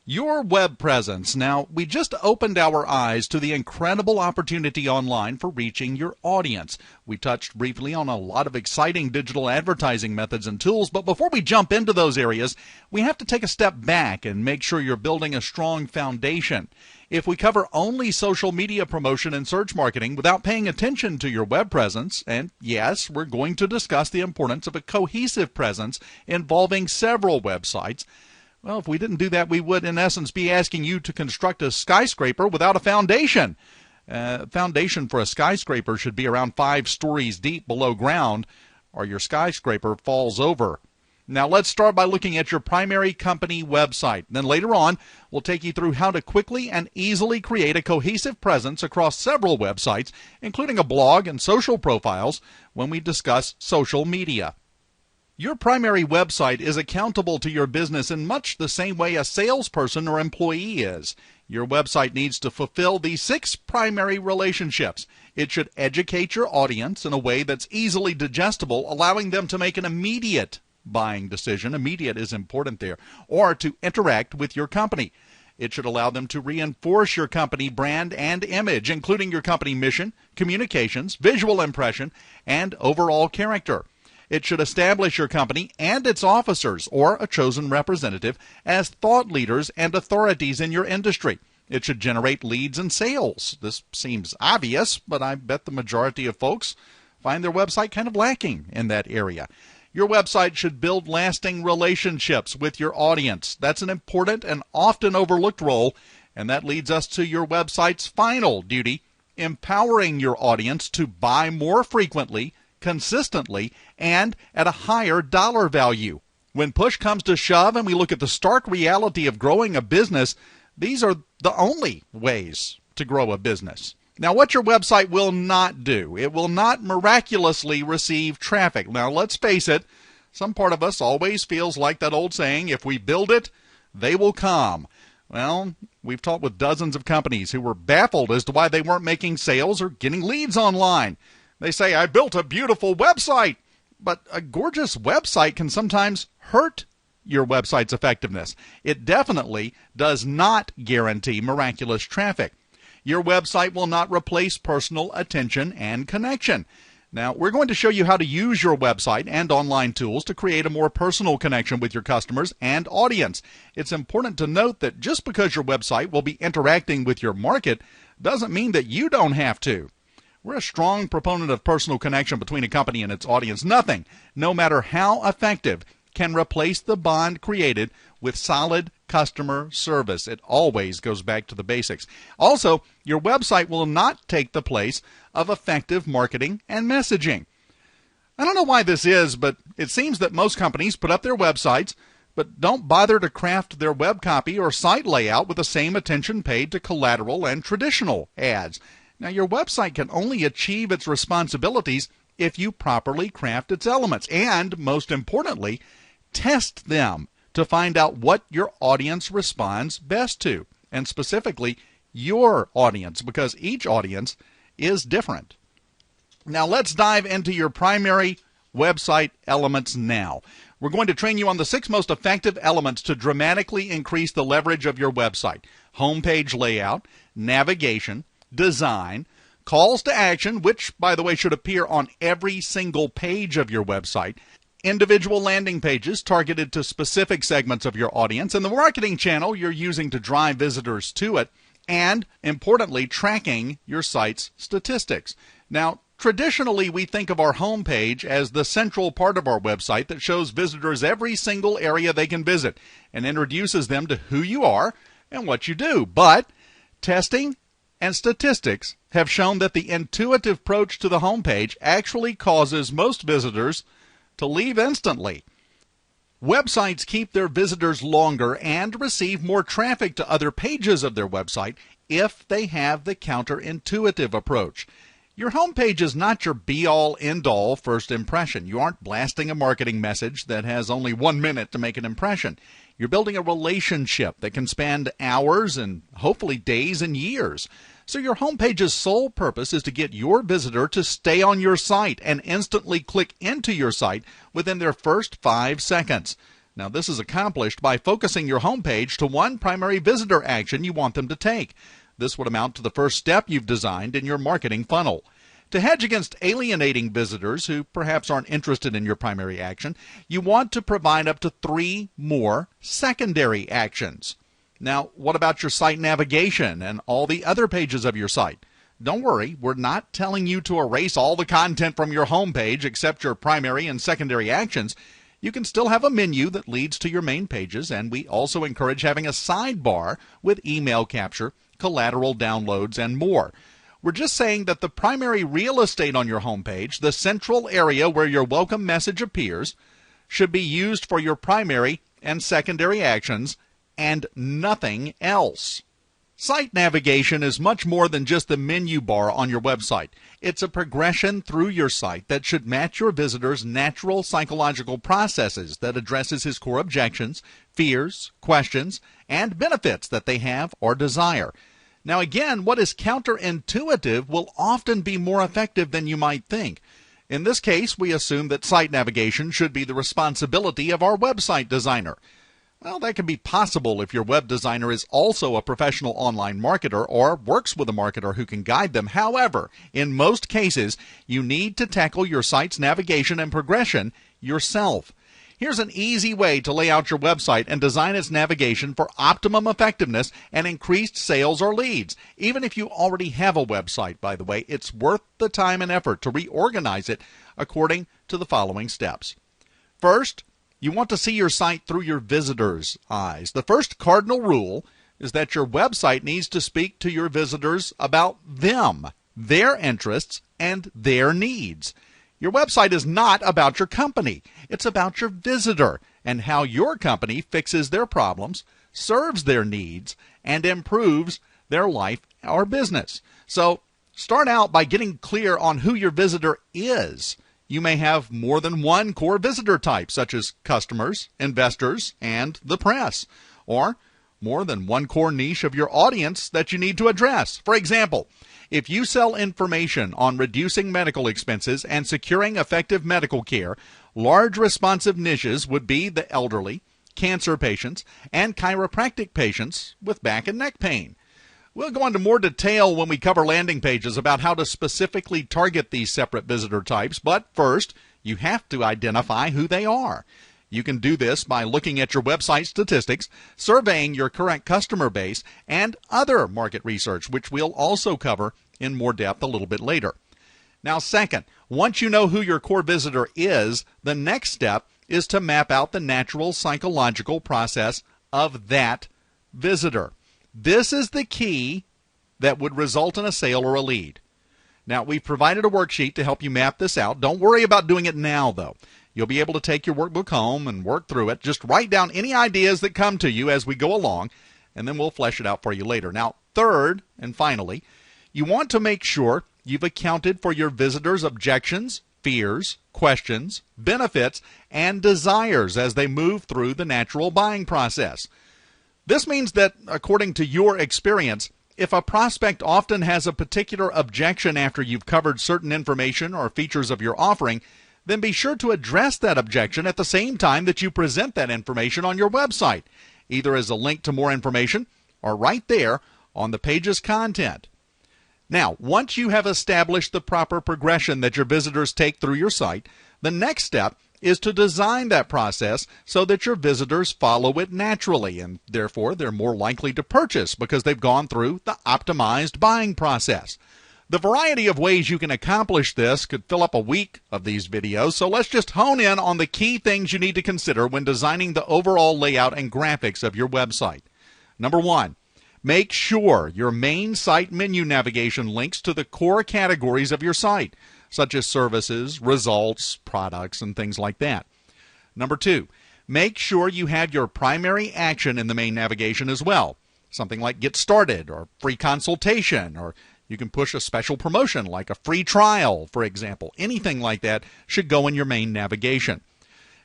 Your web presence. Now, we just opened our eyes to the incredible opportunity online for reaching your audience. We touched briefly on a lot of exciting digital advertising methods and tools, but before we jump into those areas, we have to take a step back and make sure you're building a strong foundation. If we cover only social media promotion and search marketing without paying attention to your web presence, and yes, we're going to discuss the importance of a cohesive presence involving several websites, well, if we didn't do that, we would, in essence, be asking you to construct a skyscraper without a foundation. Foundation for a skyscraper should be around 5 stories deep below ground, or your skyscraper falls over. Now, let's start by looking at your primary company website. Then later on, we'll take you through how to quickly and easily create a cohesive presence across several websites, including a blog and social profiles, when we discuss social media. Your primary website is accountable to your business in much the same way a salesperson or employee is. Your website needs to fulfill these 6 primary relationships. It should educate your audience in a way that's easily digestible, allowing them to make an immediate buying decision. Immediate is important there. Or to interact with your company. It should allow them to reinforce your company brand and image, including your company mission, communications, visual impression, and overall character. It should establish your company and its officers, or a chosen representative, as thought leaders and authorities in your industry. It should generate leads and sales. This seems obvious, but I bet the majority of folks find their website kind of lacking in that area. Your website should build lasting relationships with your audience. That's an important and often overlooked role, and that leads us to your website's final duty, empowering your audience to buy more frequently, consistently, and at a higher dollar value. When push comes to shove and we look at the stark reality of growing a business, these are the only ways to grow a business. Now, what your website will not do, it will not miraculously receive traffic. Now, let's face it, some part of us always feels like that old saying, if we build it, they will come. Well, we've talked with dozens of companies who were baffled as to why they weren't making sales or getting leads online. They say, I built a beautiful website, but a gorgeous website can sometimes hurt your website's effectiveness. It definitely does not guarantee miraculous traffic. Your website will not replace personal attention and connection. Now, we're going to show you how to use your website and online tools to create a more personal connection with your customers and audience. It's important to note that just because your website will be interacting with your market doesn't mean that you don't have to. We're a strong proponent of personal connection between a company and its audience. Nothing, no matter how effective, can replace the bond created with solid customer service. It always goes back to the basics. Also, your website will not take the place of effective marketing and messaging. I don't know why this is, but it seems that most companies put up their websites but don't bother to craft their web copy or site layout with the same attention paid to collateral and traditional ads. Now, your website can only achieve its responsibilities if you properly craft its elements and, most importantly, test them to find out what your audience responds best to, and specifically your audience, because each audience is different. Now, let's dive into your primary website elements now. We're going to train you on the 6 most effective elements to dramatically increase the leverage of your website: homepage layout, navigation, design, calls to action, which, by the way, should appear on every single page of your website, individual landing pages targeted to specific segments of your audience, and the marketing channel you're using to drive visitors to it, and, importantly, tracking your site's statistics. Now, traditionally, we think of our homepage as the central part of our website that shows visitors every single area they can visit and introduces them to who you are and what you do. But testing and statistics have shown that the intuitive approach to the homepage actually causes most visitors to leave instantly. Websites keep their visitors longer and receive more traffic to other pages of their website if they have the counterintuitive approach. Your homepage is not your be-all, end-all first impression. You aren't blasting a marketing message that has only 1 minute to make an impression. You're building a relationship that can span hours and hopefully days and years. So your homepage's sole purpose is to get your visitor to stay on your site and instantly click into your site within their first 5 seconds. Now, this is accomplished by focusing your homepage to one primary visitor action you want them to take. This would amount to the first step you've designed in your marketing funnel. To hedge against alienating visitors who perhaps aren't interested in your primary action, you want to provide up to 3 more secondary actions. Now, what about your site navigation and all the other pages of your site? Don't worry, we're not telling you to erase all the content from your homepage except your primary and secondary actions. You can still have a menu that leads to your main pages, and we also encourage having a sidebar with email capture, collateral downloads, and more. We're just saying that the primary real estate on your homepage, the central area where your welcome message appears, should be used for your primary and secondary actions and nothing else. Site navigation is much more than just the menu bar on your website. It's a progression through your site that should match your visitor's natural psychological processes that addresses his core objections, fears, questions, and benefits that they have or desire. Now again, what is counterintuitive will often be more effective than you might think. In this case, we assume that site navigation should be the responsibility of our website designer. Well, that can be possible if your web designer is also a professional online marketer or works with a marketer who can guide them. However, in most cases, you need to tackle your site's navigation and progression yourself. Here's an easy way to lay out your website and design its navigation for optimum effectiveness and increased sales or leads. Even if you already have a website, by the way, it's worth the time and effort to reorganize it according to the following steps. First, you want to see your site through your visitors' eyes. The first cardinal rule is that your website needs to speak to your visitors about them, their interests, and their needs. Your website is not about your company. It's about your visitor and how your company fixes their problems, serves their needs, and improves their life or business. So start out by getting clear on who your visitor is. You may have more than one core visitor type, such as customers, investors, and the press, or more than one core niche of your audience that you need to address. For example, if you sell information on reducing medical expenses and securing effective medical care, large responsive niches would be the elderly, cancer patients, and chiropractic patients with back and neck pain. We'll go into more detail when we cover landing pages about how to specifically target these separate visitor types, but first, you have to identify who they are. You can do this by looking at your website statistics, surveying your current customer base, and other market research, which we'll also cover in more depth a little bit later. Now, second, once you know who your core visitor is, the next step is to map out the natural psychological process of that visitor. This is the key that would result in a sale or a lead. Now, we've provided a worksheet to help you map this out. Don't worry about doing it now, though. You'll be able to take your workbook home and work through it. Just write down any ideas that come to you as we go along, and then we'll flesh it out for you later. Now, third and finally, you want to make sure you've accounted for your visitors' objections, fears, questions, benefits, and desires as they move through the natural buying process. This means that, according to your experience, if a prospect often has a particular objection after you've covered certain information or features of your offering, then be sure to address that objection at the same time that you present that information on your website, either as a link to more information or right there on the page's content. Now, once you have established the proper progression that your visitors take through your site, the next step is to design that process so that your visitors follow it naturally, and therefore they're more likely to purchase because they've gone through the optimized buying process. The variety of ways you can accomplish this could fill up a week of these videos, so let's just hone in on the key things you need to consider when designing the overall layout and graphics of your website. Number one, make sure your main site menu navigation links to the core categories of your site, such as services, results, products, and things like that. Number two, make sure you have your primary action in the main navigation as well, something like get started or free consultation, or you can push a special promotion like a free trial, for example. Anything like that should go in your main navigation.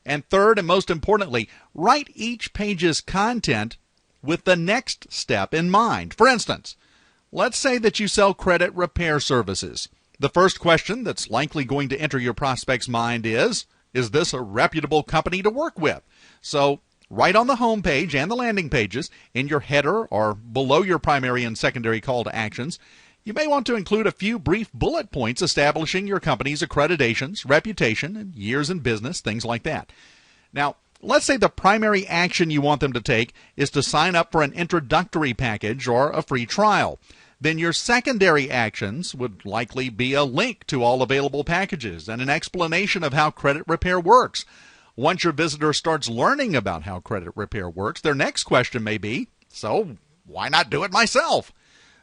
And third, and most importantly, write each page's content with the next step in mind. For instance, let's say that you sell credit repair services. The first question that's likely going to enter your prospect's mind is, Is this a reputable company to work with? So right on the home page and the landing pages, in your header or below your primary and secondary call to actions, you may want to include a few brief bullet points establishing your company's accreditations, reputation, and years in business, things like that. Now, let's say the primary action you want them to take is to sign up for an introductory package or a free trial. Then your secondary actions would likely be a link to all available packages and an explanation of how credit repair works. Once your visitor starts learning about how credit repair works, their next question may be, so why not do it myself?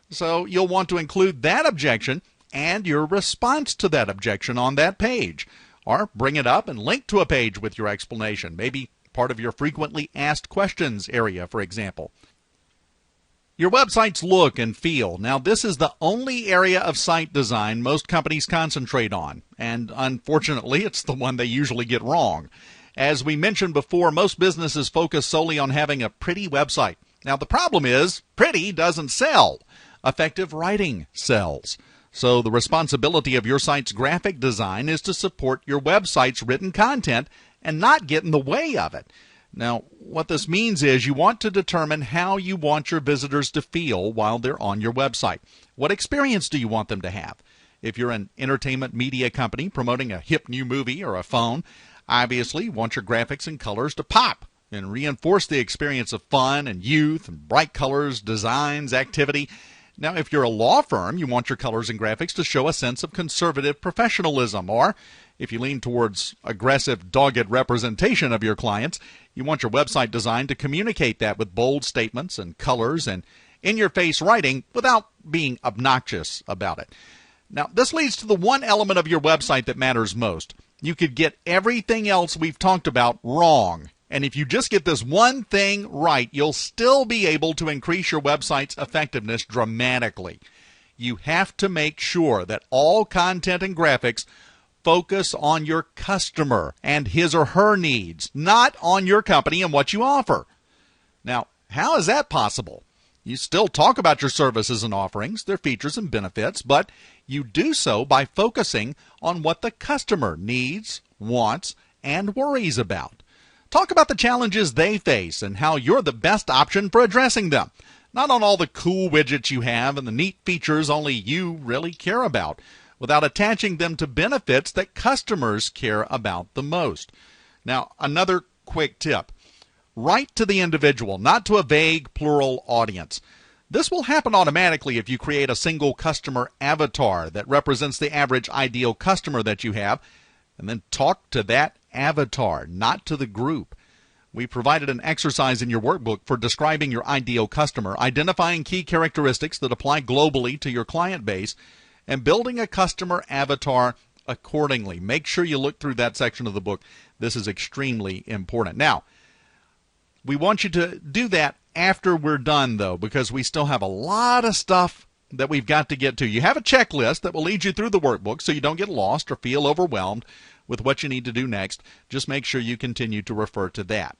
So you'll want to include that objection and your response to that objection on that page. Or bring it up and link to a page with your explanation, maybe part of your frequently asked questions area, for example. Your website's look and feel. Now, this is the only area of site design most companies concentrate on, and unfortunately, it's the one they usually get wrong. As we mentioned before, most businesses focus solely on having a pretty website. Now, the problem is, pretty doesn't sell. Effective writing sells. So the responsibility of your site's graphic design is to support your website's written content and not get in the way of it. Now, what this means is you want to determine how you want your visitors to feel while they're on your website. What experience do you want them to have? If you're an entertainment media company promoting a hip new movie or a phone, obviously you want your graphics and colors to pop and reinforce the experience of fun and youth and bright colors, designs, activity. Now, if you're a law firm, you want your colors and graphics to show a sense of conservative professionalism. Or, if you lean towards aggressive, dogged representation of your clients, you want your website design to communicate that with bold statements and colors and in-your-face writing without being obnoxious about it. Now, this leads to the one element of your website that matters most. You could get everything else we've talked about wrong. And if you just get this one thing right, you'll still be able to increase your website's effectiveness dramatically. You have to make sure that all content and graphics focus on your customer and his or her needs, not on your company and what you offer. Now, how is that possible? You still talk about your services and offerings, their features and benefits, but you do so by focusing on what the customer needs, wants, and worries about. Talk about the challenges they face and how you're the best option for addressing them. Not on all the cool widgets you have and the neat features only you really care about, without attaching them to benefits that customers care about the most. Now, another quick tip. Write to the individual, not to a vague plural audience. This will happen automatically if you create a single customer avatar that represents the average ideal customer that you have, and then talk to that avatar, not to the group. We provided an exercise in your workbook for describing your ideal customer, identifying key characteristics that apply globally to your client base, and building a customer avatar accordingly. Make sure you look through that section of the book. This is extremely important. Now, we want you to do that after we're done, though, because we still have a lot of stuff that we've got to get to. You have a checklist that will lead you through the workbook so you don't get lost or feel overwhelmed with what you need to do next. Just make sure you continue to refer to that.